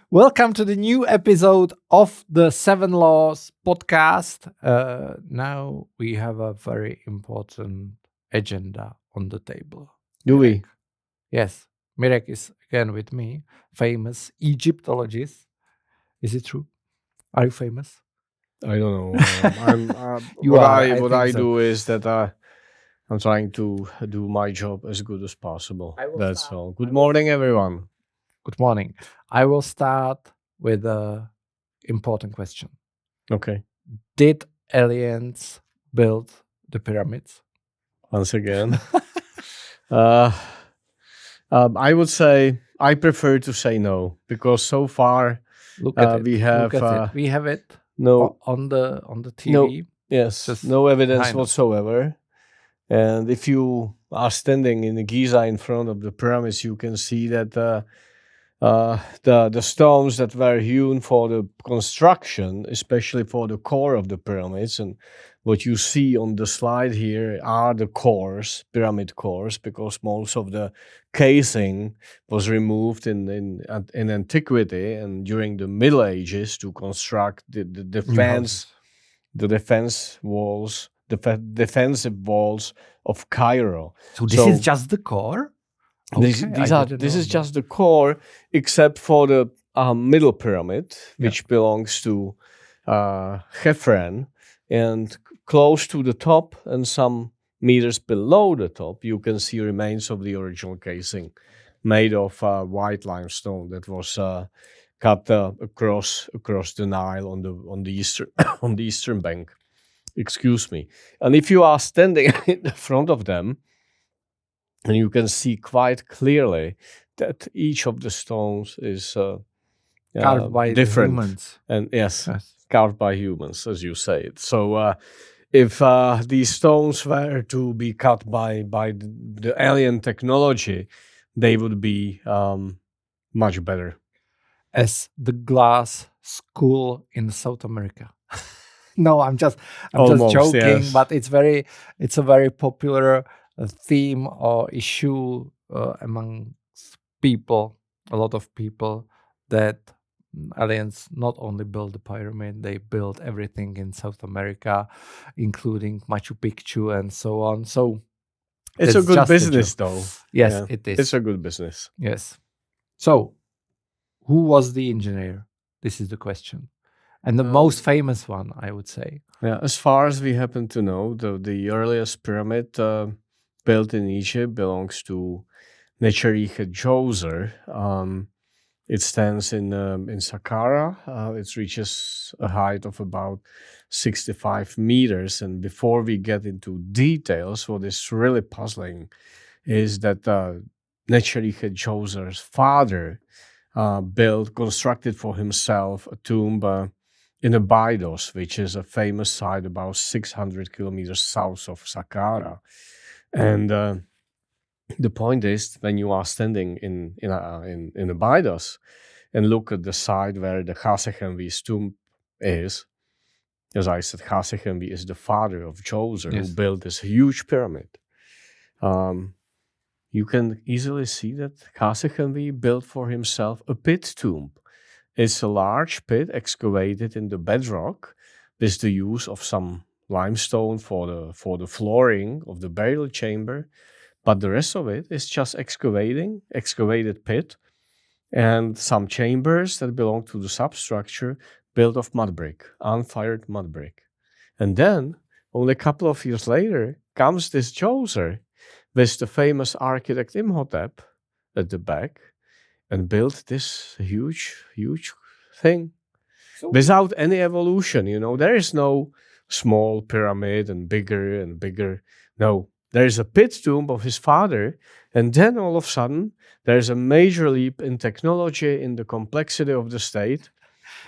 Welcome to the new episode of the Seven Laws podcast. Now we have a very important agenda on the table. Do we? Mirek. Yes, Mirek is again with me, famous Egyptologist. Is it true? Are you famous? I don't know. You what are, I I what think I so. do is that I'm trying to do my job as good as possible. I will That's start. all. Good morning, everyone. Good morning. I will start with an important question. Okay. Did aliens build the pyramids? Once again, I would say I prefer to say no because so far Look at it. we have Look at it. We have it no on the TV. no yes Just no evidence behind us. whatsoever. And if you are standing in Giza in front of the pyramids, you can see that the stones that were hewn for the construction, especially for the core of the pyramids, and what you see on the slide here are the cores, pyramid cores, because most of the casing was removed in antiquity and during the Middle Ages to construct the defensive defensive walls of Cairo. So this is just the core. This is just the core, except for the middle pyramid, which belongs to Khafre, and close to the top and some meters below the top, you can see remains of the original casing, made of white limestone that was cut across the Nile on the eastern on the eastern bank. Excuse me. And if you are standing in the front of them, and you can see quite clearly that each of the stones is carved by different. humans. And yes, carved by humans, as you say it. So if these stones were to be cut by the alien technology, they would be much better. As the glass skull in South America. No, I'm just Almost, joking, yes. but it's a very popular theme or issue among people, a lot of people, that aliens not only built the pyramid, they built everything in South America, including Machu Picchu and so on. So it's a good business, though. Yes, Yeah, it is. It's a good business. Yes. So, who was the engineer? This is the question. And the most famous one, I would say. Yeah, as far as we happen to know, the earliest pyramid built in Egypt belongs to Second Djoser. It stands in Saqqara. It reaches a height of about 65 meters. And before we get into details, what is really puzzling is that Second Djoser's father constructed for himself a tomb in Abydos, which is a famous site about 600 kilometers south of Saqqara. And the point is, when you are standing in Abydos and look at the side where the Khasekhemwy's tomb is, as I said, Khasekhemwy is the father of Djoser, who built this huge pyramid. You can easily see that Khasekhemwy built for himself a pit tomb. It's a large pit excavated in the bedrock with the use of some limestone for the flooring of the burial chamber, but the rest of it is just excavated pit, and some chambers that belong to the substructure built of mud brick, unfired mud brick. And then, only a couple of years later, comes this Djoser with the famous architect Imhotep at the back, and built this huge thing without any evolution. There is no small pyramid and bigger. No, there is a pit tomb of his father, and then all of a sudden there's a major leap in technology, in the complexity of the state,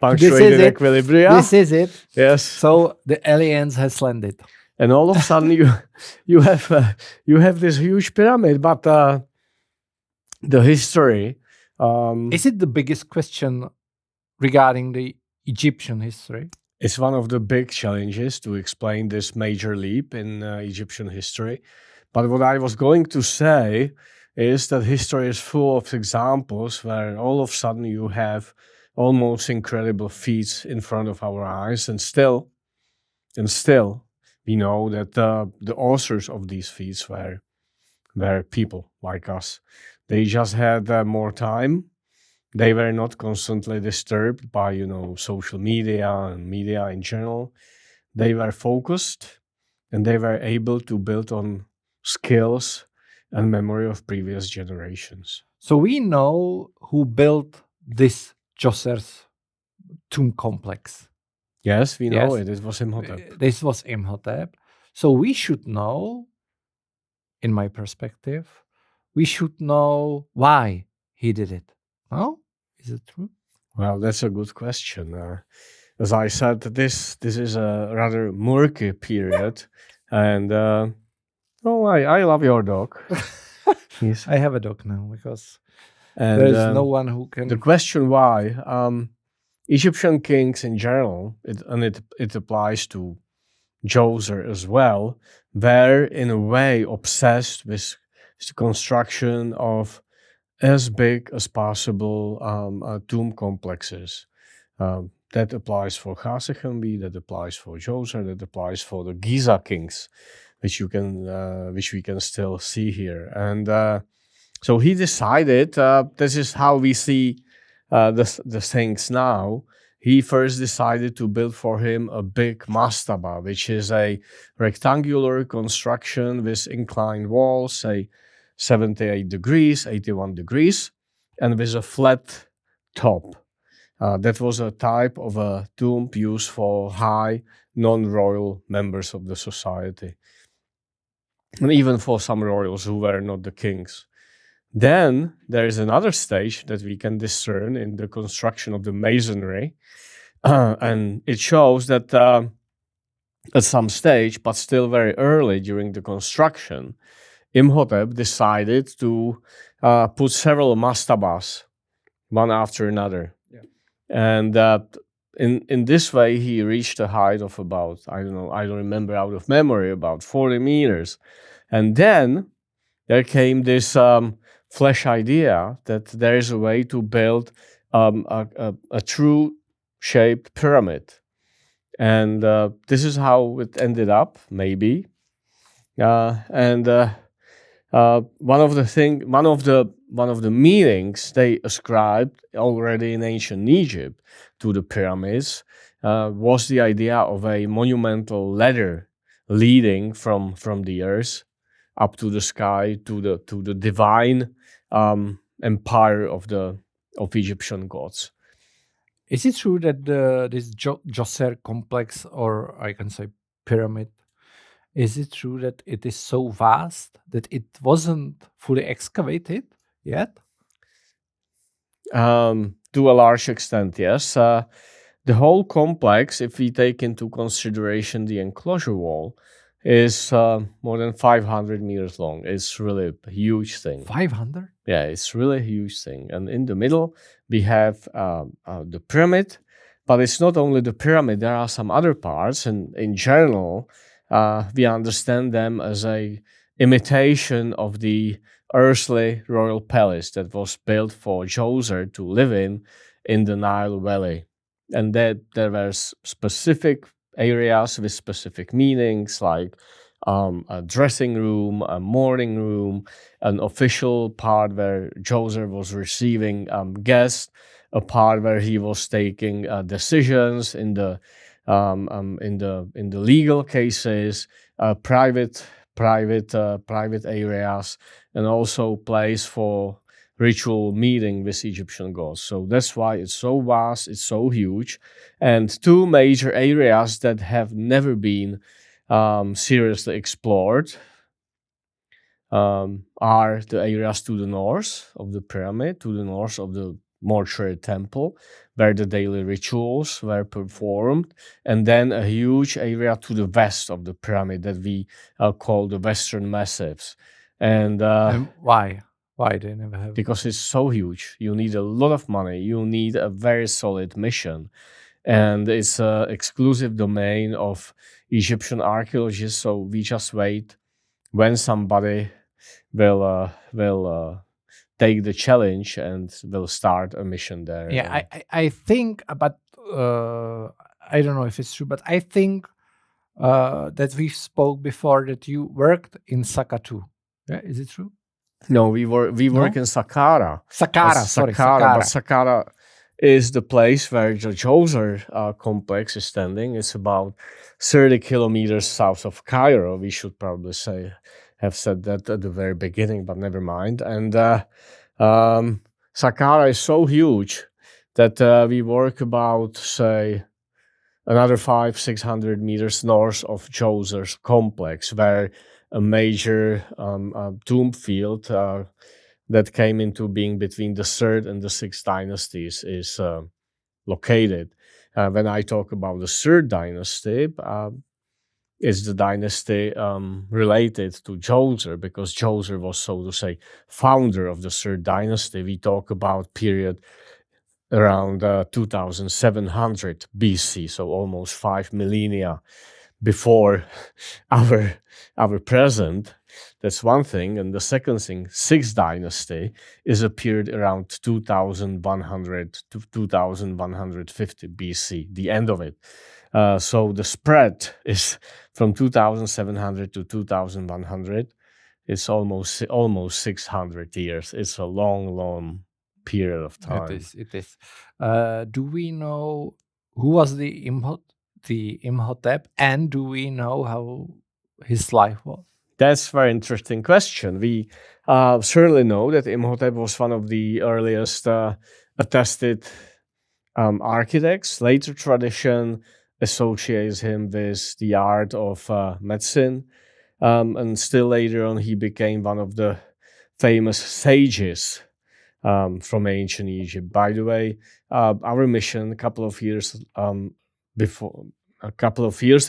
punctuated equilibria. This is it. Yes. So the aliens has landed, and all of a sudden you have this huge pyramid, but the history. Is it the biggest question regarding the Egyptian history? It's one of the big challenges to explain this major leap in Egyptian history. But what I was going to say is that history is full of examples where all of a sudden you have almost incredible feats in front of our eyes, and still, we know that the authors of these feats were people like us. They just had more time. They were not constantly disturbed by social media and media in general. They were focused, and they were able to build on skills and memory of previous generations. So we know who built this Djoser's tomb complex. Yes, we know Yes. it was Imhotep. This was Imhotep. So we should know, in my perspective, we should know why he did it. No? Is it true? Well, that's a good question. As I said, this is a rather murky period, and I love your dog. Yes. I have a dog now because And there's no one who can. the question why Egyptian kings in general, it applies to Djoser as well, were in a way obsessed with the construction of as big as possible tomb complexes. That applies for Khasekhemwy, that applies for Djoser, that applies for the Giza kings, which we can still see here. And so he decided, this is how we see the things now. He first decided to build for him a big mastaba, which is a rectangular construction with inclined walls, say 78 degrees, 81 degrees, and with a flat top. That was a type of a tomb used for high non-royal members of the society, and even for some royals who were not the kings. Then there is another stage that we can discern in the construction of the masonry, and it shows that at some stage, but still very early during the construction, Imhotep decided to put several mastabas, one after another. Yeah. And in this way, he reached a height of about, I don't remember out of memory, about 40 meters. And then there came this flash idea that there is a way to build a true shaped pyramid. And this is how it ended up, maybe. One of the meanings they ascribed already in ancient Egypt to the pyramids was the idea of a monumental ladder leading from the earth up to the sky to the divine empire of Egyptian gods. Is it true that this Djoser complex, or I can say pyramid, is it true that it is so vast that it wasn't fully excavated yet? To a large extent, yes. The whole complex, if we take into consideration the enclosure wall, is more than 500 meters long. It's really a huge thing. 500? Yeah, it's really a huge thing. And in the middle, we have the pyramid, but it's not only the pyramid. There are some other parts, and in general, we understand them as a imitation of the earthly royal palace that was built for Djoser to live in the Nile Valley. And that there were specific areas with specific meanings, like a dressing room, a morning room, an official part where Djoser was receiving guests, a part where he was taking decisions in the legal cases, private areas, and also place for ritual meeting with Egyptian gods. So that's why it's so vast, it's so huge. And two major areas that have never been seriously explored are the areas to the north of the pyramid, to the north of the mortuary temple, where the daily rituals were performed, and then a huge area to the west of the pyramid that we call the Western Massifs. And why? Why they never have? Because it's so huge. You need a lot of money. You need a very solid mission. And it's an exclusive domain of Egyptian archaeologists. So we just wait when somebody will take the challenge and will start a mission there. Yeah, And I think, but I don't know if it's true, but I think that we spoke before that you worked in Saka too. Yeah, is it true? no, we work No, in Saqqara. Saqqara. Sorry, But Saqqara. Saqqara is the place where the Djoser complex is standing. It's about 30 kilometers south of Cairo. We should probably have said that at the very beginning, but never mind. And Saqqara is so huge that we work about, say, another 500-600 meters north of Djoser's complex, where a major tomb field that came into being between the third and the sixth dynasties is located. When I talk about the third dynasty, it's the dynasty related to Djoser, because Djoser was, so to say, founder of the third dynasty. We talk about period around 2700 BC, so almost 5 millennia before our present. That's one thing. And the second thing, sixth dynasty is a period around 2100 to 2150 BC, the end of it. So the spread is from 2700 to 2100. It's almost 600 years. It's a long period of time. It is. It is. Do we know who was the Imhotep, and do we know how his life was? That's a very interesting question. We certainly know that Imhotep was one of the earliest attested architects. Later tradition associates him with the art of medicine, and still later on he became one of the famous sages from ancient Egypt. By the way, our mission a couple of years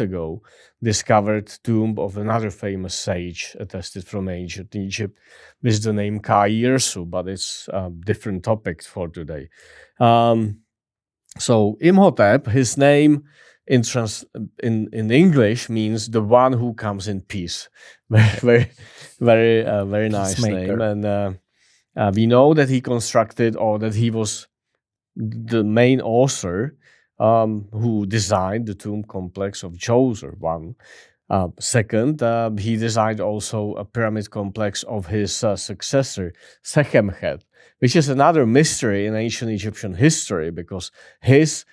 ago discovered tomb of another famous sage attested from ancient Egypt with the name Khasekhemwy, but it's a different topic for today. So Imhotep, his name in English means the one who comes in peace. Very nice Peacemaker. name. And we know that he constructed, or that he was the main author who designed the tomb complex of Djoser, one. Second, he designed also a pyramid complex of his successor, Khasekhemwy, which is another mystery in ancient Egyptian history, because his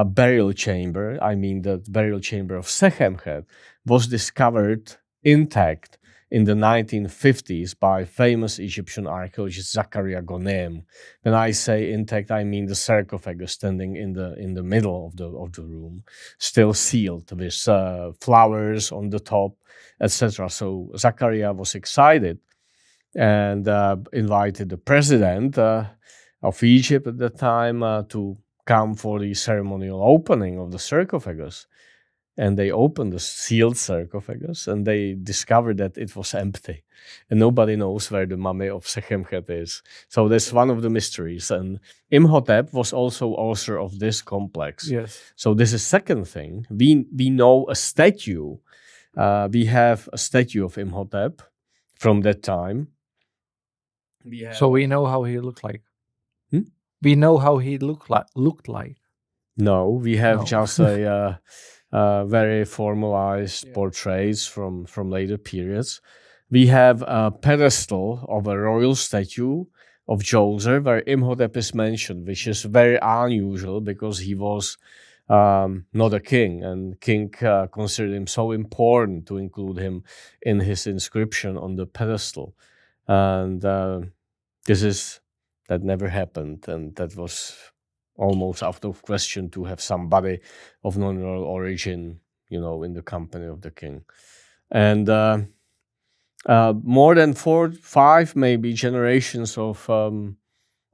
burial chamber, I mean the burial chamber of Khasekhemwy, was discovered intact in the 1950s by famous Egyptian archaeologist Zakaria Gonem. When I say intact, I mean the sarcophagus standing in the middle of the room, still sealed with flowers on the top, etc. So Zakaria was excited and invited the president of Egypt at the time to come for the ceremonial opening of the sarcophagus. And they opened the sealed sarcophagus, and they discovered that it was empty, and nobody knows where the mummy of Khasekhemwy is. So that's one of the mysteries. And Imhotep was also author of this complex. Yes. So this is second thing. We know a statue. We have a statue of Imhotep from that time. So we know how he looked like. Hmm? We know how he looked like. No, we have No. just a very formalized Yeah. portraits from later periods. We have a pedestal of a royal statue of Djoser where Imhotep is mentioned, which is very unusual because he was not a king, and king considered him so important to include him in his inscription on the pedestal. And that never happened, and that was almost out of question to have somebody of non-royal origin, in the company of the king. And more than 4, 5, maybe generations of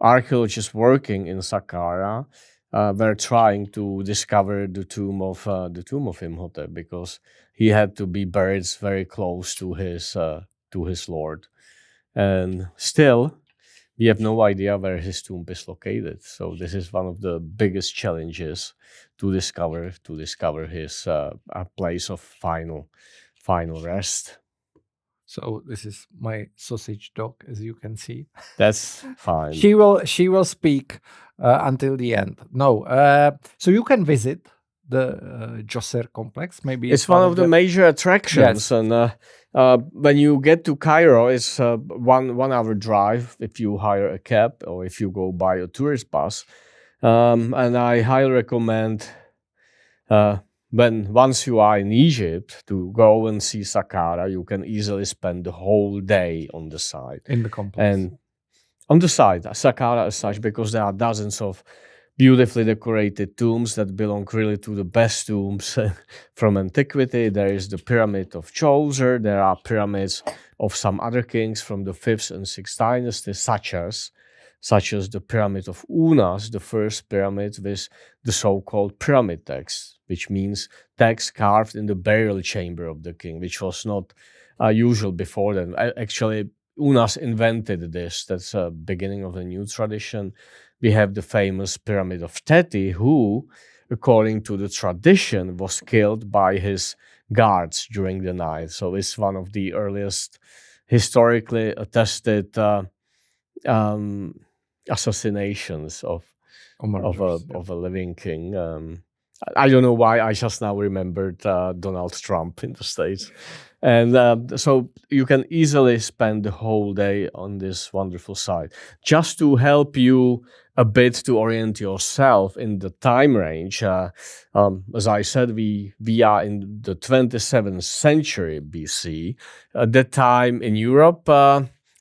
archaeologists working in Saqqara were trying to discover the tomb of Imhotep, because he had to be buried very close to his lord, and still we have no idea where his tomb is located. So this is one of the biggest challenges to discover his place of final rest. So this is my sausage dog, as you can see. That's fine. She will speak until the end. No, so you can visit the Djoser complex. Maybe It's one of the major attractions, Yes. and when you get to Cairo, it's one hour drive if you hire a cab or if you go by a tourist bus. And I highly recommend when once you are in Egypt to go and see Saqqara. You can easily spend the whole day on the site. in the complex. And on the side, Saqqara as such, because there are dozens of beautifully decorated tombs that belong really to the best tombs from antiquity. There is the pyramid of Djoser. There are pyramids of some other kings from the 5th and 6th dynasties, such as the pyramid of Unas, the first pyramid with the so-called pyramid text, which means text carved in the burial chamber of the king, which was not usual before then. Actually, Unas invented this. That's the beginning of a new tradition. We have the famous pyramid of Teti, who, according to the tradition, was killed by his guards during the night. So it's one of the earliest historically attested assassinations of a living king. I don't know why I just now remembered Donald Trump in the States. And so you can easily spend the whole day on this wonderful site. Just to help you a bit to orient yourself in the time range, as I said, we are in the 27th century BC. At that time in Europe,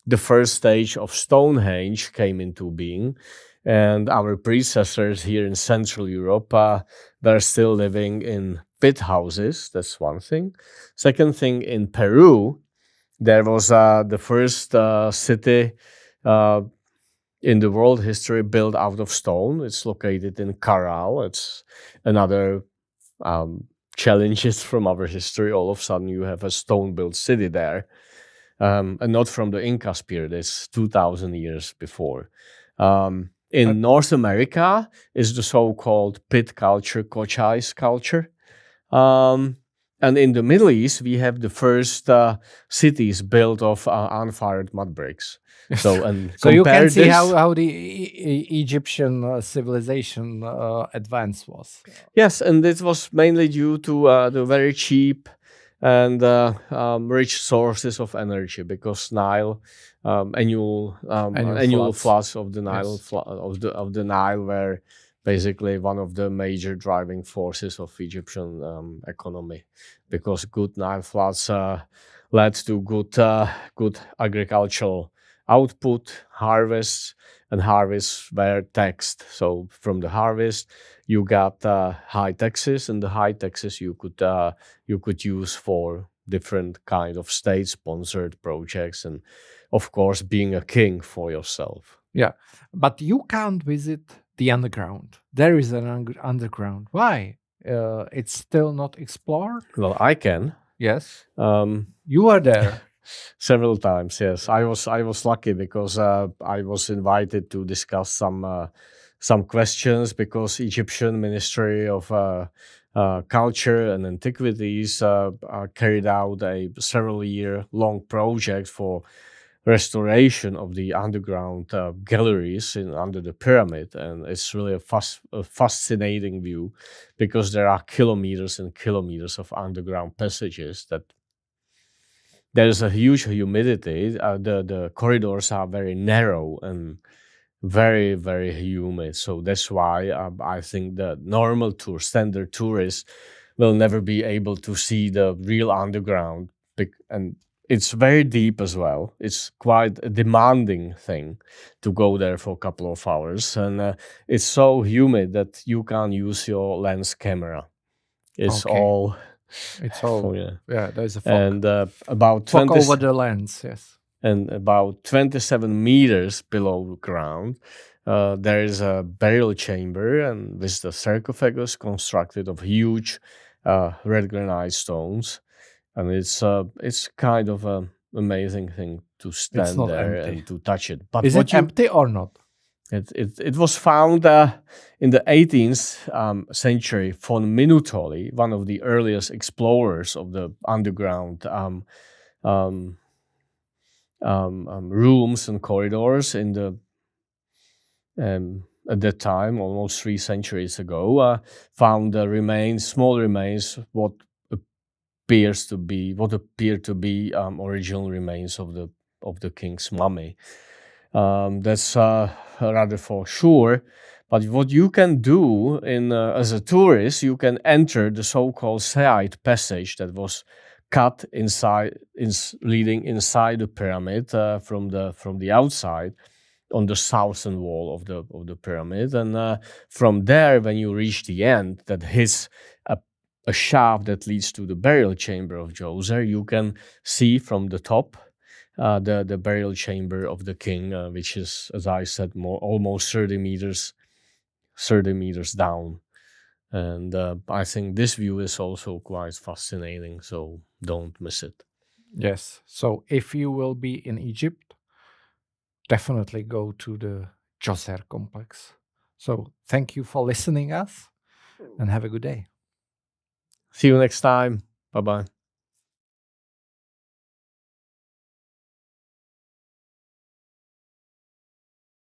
the first stage of Stonehenge came into being. And our predecessors here in Central Europe, they're still living in pit houses. That's one thing. Second thing, in Peru, there was the first city in the world history built out of stone. It's located in Caral. It's another challenges from our history. All of a sudden, you have a stone-built city there. And not from the Incas period. It's 2,000 years before. In North America is the so-called pit culture, Cochise culture. And in the Middle East, we have the first cities built of unfired mud bricks. So you can see this, how the Egyptian civilization advance was. Yes, and it was mainly due to the very cheap and rich sources of energy, because Nile annual floods of the Nile of the Nile were basically one of the major driving forces of Egyptian economy, because good Nile floods led to good agricultural output, harvests, and harvests were taxed. So from the harvest, you got high taxes, and the high taxes you could use for different kind of state-sponsored projects, and of course, being a king for yourself. Yeah, but you can't visit the underground. There is an underground. Why? It's still not explored. Well, I can. Yes. You are there. Several times, yes. I was lucky because I was invited to discuss some questions, because Egyptian Ministry of Culture and Antiquities carried out a several-year-long project for restoration of the underground galleries under the pyramid, and it's really a fascinating view, because there are kilometers and kilometers of underground passages that. There's a huge humidity. The corridors are very narrow and very, very humid. So that's why I think the normal standard tourists will never be able to see the real underground. And it's very deep as well. It's quite a demanding thing to go there for a couple of hours. And it's so humid that you can't use your lens camera. It's all... It's all, yeah, there's a fog. And about fog over the lens, yes. And about 27 meters below ground, there is a burial chamber, and with the sarcophagus constructed of huge red granite stones, and it's kind of an amazing thing to stand there and to touch it. But is it empty or not? It was found in the 18th century von Minutoli, one of the earliest explorers of the underground rooms and corridors in the at that time, almost 3 centuries ago, found small remains, what appeared to be original remains of the king's mummy. That's rather for sure. But what you can do as a tourist, you can enter the so-called side passage that was cut leading inside the pyramid from the outside on the southern wall of the pyramid, and from there, when you reach the end, that hits a shaft that leads to the burial chamber of Djoser. You can see from the top the burial chamber of the king, which is, as I said, almost 30 meters down. And I think this view is also quite fascinating, so don't miss it. Yes. So if you will be in Egypt, definitely go to the Djoser complex. So thank you for listening us and have a good day. See you next time. Bye bye.